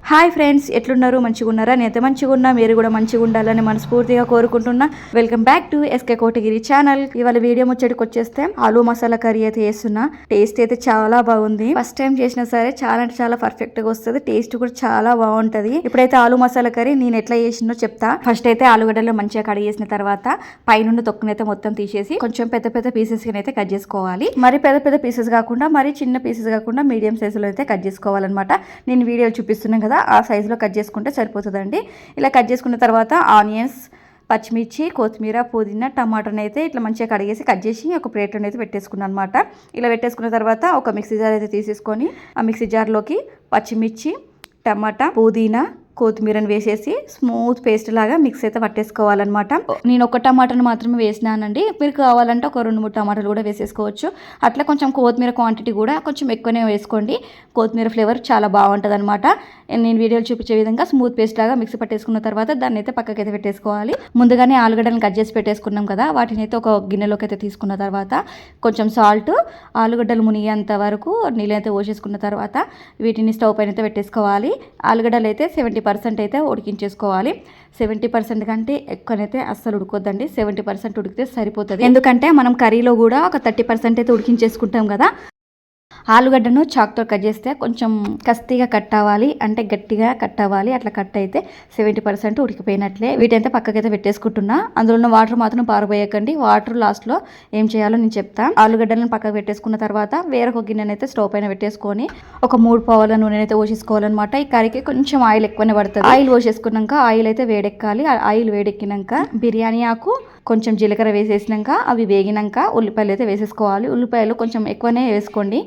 Hi friends, ఎట్లున్నారు? మంచిగా ఉన్నారా? నేనైతే మంచిగా ఉన్నా, మీరు కూడా మంచిగా ఉండాలని మనస్ఫూర్తిగా కోరుకుంటున్నా. Welcome back to SK Kotagiri channel. ఇవాళ వీడియో ముచ్చటికి వచ్చేస్తే ఆలూ మసాలా కర్రీ అయితే చేస్తున్నా. టేస్ట్ అయితే చాలా బాగుంది. ఫస్ట్ టైం చేసినా సరే చాలా అంటే చాలా పర్ఫెక్ట్ గా వస్తుంది. టేస్ట్ కూడా చాలా బాగుంటది. ఇప్పుడైతే ఆలూ మసాలా కర్రీ నేను ఎట్లా చేసినో చెప్తా. ఫస్ట్ అయితే ఆలుగడ్డలు మంచిగా కడిగేసిన తర్వాత పైనుండి తొక్కునైతే మొత్తం తీసేసి కొంచెం పెద్ద పెద్ద పీసెస్ అయితే కట్ చేసుకోవాలి. మరి పెద్ద పెద్ద పీసెస్ కాకుండా, మరి చిన్న పీసెస్ కాకుండా మీడియం సైజులో అయితే కట్ చేసుకోవాలన్నమాట. నేను వీడియోలు చూపిస్తున్నాను కదా, ఆ సైజులో కట్ చేసుకుంటే సరిపోతుందండి. ఇలా కట్ చేసుకున్న తర్వాత ఆనియన్స్, పచ్చిమిర్చి, కొత్తిమీర, పుదీనా, టమాటాని అయితే ఇట్లా మంచిగా కడిగేసి కట్ చేసి ఒక ప్లేట్లో అయితే పెట్టేసుకున్నాను అనమాట. ఇలా పెట్టేసుకున్న తర్వాత ఒక మిక్సీ జార్ అయితే తీసేసుకొని ఆ మిక్సీ జార్లోకి పచ్చిమిర్చి, టమాటా, పుదీనా, కొత్తిమీరని వేసేసి స్మూత్ పేస్ట్ లాగా మిక్స్ అయితే పట్టేసుకోవాలన్నమాట. నేను ఒక టమాటాను మాత్రమే వేసినానండి. మీరు కావాలంటే ఒక 2-3 టమాటాలు కూడా వేసేసుకోవచ్చు. అట్లా కొంచెం కొత్తిమీర క్వాంటిటీ కూడా కొంచెం ఎక్కువనే వేసుకోండి. కొత్తిమీర ఫ్లేవర్ చాలా బాగుంటుంది అనమాట. నేను వీడియోలు చూపించే విధంగా స్మూత్ పేస్ట్ లాగా మిక్స్ పట్టేసుకున్న తర్వాత దాన్ని అయితే పక్కకైతే పెట్టేసుకోవాలి. ముందుగానే ఆలుగడ్డలను కట్ చేసి పెట్టేసుకున్నాం కదా, వాటిని అయితే ఒక గిన్నెలోకి అయితే తీసుకున్న తర్వాత కొంచెం సాల్ట్, ఆలుగడ్డలు మునిగేంత వరకు నీళ్ళు అయితే పోసేసుకున్న తర్వాత వీటిని స్టవ్ పైన అయితే పెట్టేసుకోవాలి. ఆలుగడ్డలు అయితే 70% అయితే ఉడికించేసుకోవాలి. 70% కంటే ఎక్కువనైతే అస్సలు ఉడకొద్దండి. 70% ఉడికితే సరిపోతుంది. ఎందుకంటే మనం కర్రీలో కూడా ఒక 30% అయితే ఉడికించేసుకుంటాం కదా. ఆలుగడ్డను చాక్తో కట్ చేస్తే కొంచెం కస్తిగా కట్ అవ్వాలి, అంటే గట్టిగా కట్ అవ్వాలి. అట్లా కట్ అయితే 70% ఉడికిపోయినట్లే. వీటైతే పక్కకైతే పెట్టేసుకుంటున్నా. అందులో ఉన్న వాటర్ మాత్రం పారబోయకండి. వాటర్ లాస్ట్లో ఏం చేయాలో నేను చెప్తా. ఆలుగడ్డలను పక్కకు పెట్టేసుకున్న తర్వాత వేరొక గిన్నెనైతే స్టవ్ పైన పెట్టేసుకొని ఒక 3 పావుల నూనె అయితే పోసేసుకోవాలన్నమాట. ఈ కర్రీకి కొంచెం ఆయిల్ ఎక్కువనే పడుతుంది. ఆయిల్ పోసేసుకున్నాక ఆయిల్ అయితే వేడెక్కాలి. ఆయిల్ వేడెక్కినాక బిర్యానీ ఆకు, కొంచెం జీలకర్ర వేసేసినాక అవి వేగినాక ఉల్లిపాయలు అయితే వేసేసుకోవాలి. ఉల్లిపాయలు కొంచెం ఎక్కువనే వేసుకోండి,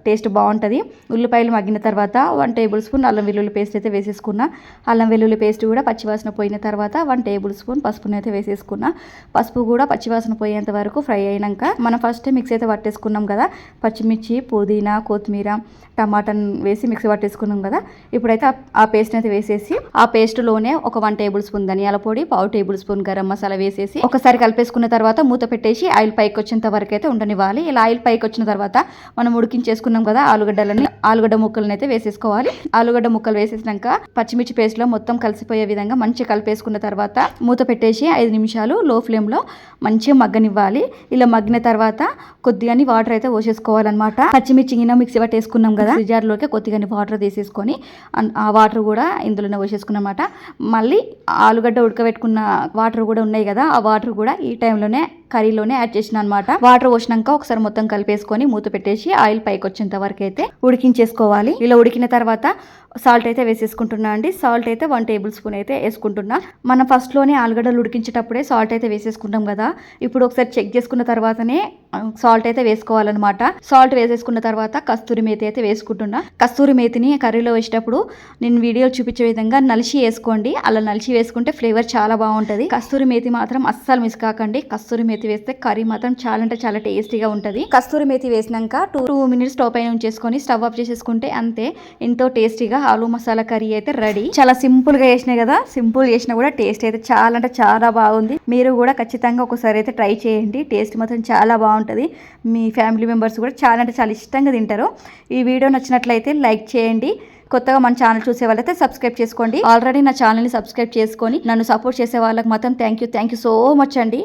టేస్ట్ బాగుంటుంది. ఉల్లిపాయలు మగ్గిన తర్వాత 1 టేబుల్ స్పూన్ అల్లం వెల్లుల్లి పేస్ట్ అయితే వేసేసుకున్నా. అల్లం వెల్లుల్లి పేస్ట్ కూడా పచ్చివాసన పోయిన తర్వాత 1 టేబుల్ స్పూన్ పసుపుని అయితే వేసేసుకున్నా. పసుపు కూడా పచ్చివాసన పోయేంత వరకు ఫ్రై అయినాక మనం ఫస్ట్ మిక్స్ అయితే పట్టేసుకున్నాం కదా, పచ్చిమిర్చి, పుదీనా, కొత్తిమీర, టమాటాను వేసి మిక్సీ పట్టేసుకున్నాం కదా. ఇప్పుడైతే ఆ పేస్ట్ అయితే వేసేసి ఆ పేస్ట్లోనే ఒక 1 టేబుల్ స్పూన్ ధనియాల పొడి, 1/2 టేబుల్ స్పూన్ గరం మసాలా వేసేసి ఒకసారి కలిపేసుకున్న తర్వాత మూత పెట్టేసి ఆయిల్ పైకి వచ్చేంత వరకు అయితే ఉండనివ్వాలి. ఇలా ఆయిల్ పైకి వచ్చిన తర్వాత మనం ఉడికించేసుకున్నాం కదా ఆలుగడ్డ ముక్కలను అయితే వేసేసుకోవాలి. ఆలుగడ్డ ముక్కలు వేసేసినాక పచ్చిమిర్చి పేస్ట్ లో మొత్తం కలిసిపోయే విధంగా మంచిగా కలిపేసుకున్న తర్వాత మూత పెట్టేసి 5 నిమిషాలు లో ఫ్లేమ్ లో మంచిగా మగ్గనివ్వాలి. ఇలా మగ్గిన తర్వాత కొద్దిగాని వాటర్ అయితే పోసేసుకోవాలన్నమాట. పచ్చిమిర్చి గిన్నె మిక్సీ పట్టేసుకున్నాం కదా, జార్లోకి కొద్దిగాని వాటర్ తీసేసుకొని ఆ వాటర్ కూడా ఇందులోనే పోసేసుకున్నమాట. మళ్ళీ ఆలుగడ్డ ఉడకబెట్టుకున్న వాటర్ కూడా ఉన్నాయి కదా, ఆ వాటర్ కూడా ఈ టైంలోనే కర్రీలోనే యాడ్ చేసిన అనమాట. వాటర్ పోసినాక ఒకసారి మొత్తం కలిపేసుకొని మూత పెట్టేసి ఆయిల్ పైకి వచ్చేంత వరకు అయితే ఉడికించేసుకోవాలి. ఇలా ఉడికిన తర్వాత సాల్ట్ అయితే వేసేసుకుంటున్నా అండి. సాల్ట్ అయితే 1 టేబుల్ స్పూన్ అయితే వేసుకుంటున్నా. మనం ఫస్ట్లోనే ఆలుగడ్డలు ఉడికించేటప్పుడే సాల్ట్ అయితే వేసేసుకుంటాం కదా, ఇప్పుడు ఒకసారి చెక్ చేసుకున్న తర్వాతనే సాల్ట్ అయితే వేసుకోవాలన్నమాట. సాల్ట్ వేసేసుకున్న తర్వాత కస్తూరి మేతి అయితే వేసుకుంటున్నా. కస్తూరి మేతిని కర్రీలో వేసేటప్పుడు నేను వీడియో చూపించే విధంగా నలిచి వేసుకోండి. అలా నలిచి వేసుకుంటే ఫ్లేవర్ చాలా బాగుంటుంది. కస్తూరి మేతి మాత్రం అస్సలు మిస్ కాకండి. కస్తూరి మేతి వేస్తే కర్రీ మాత్రం చాలా అంటే చాలా టేస్టీగా ఉంటుంది. కస్తూరి మేతి వేసినాక 2 మినిట్స్ స్టవ్ పైన ఉంచేసుకొని స్టవ్ ఆఫ్ చేసేసుకుంటే అంతే, ఎంతో టేస్టీగా ఆలూ మసాలా కర్రీ అయితే రెడీ. చాలా సింపుల్ గా చేసినాయి కదా, సింపుల్ చేసినా కూడా టేస్ట్ అయితే చాలా అంటే చాలా బాగుంది. మీరు కూడా ఖచ్చితంగా ఒకసారి అయితే ట్రై చేయండి. టేస్ట్ మాత్రం చాలా బాగుంటుంది. మీ ఫ్యామిలీ మెంబర్స్ కూడా చాలా అంటే చాలా ఇష్టంగా తింటారు. ఈ వీడియో నచ్చినట్లయితే లైక్ చేయండి. కొత్తగా మన ఛానల్ చూసే వాళ్ళైతే సబ్స్క్రైబ్ చేసుకోండి. ఆల్రెడీ నా ఛానల్ని సబ్స్క్రైబ్ చేసుకొని నన్ను సపోర్ట్ చేసే వాళ్ళకి మాత్రం థ్యాంక్ యూ సో మచ్ అండి.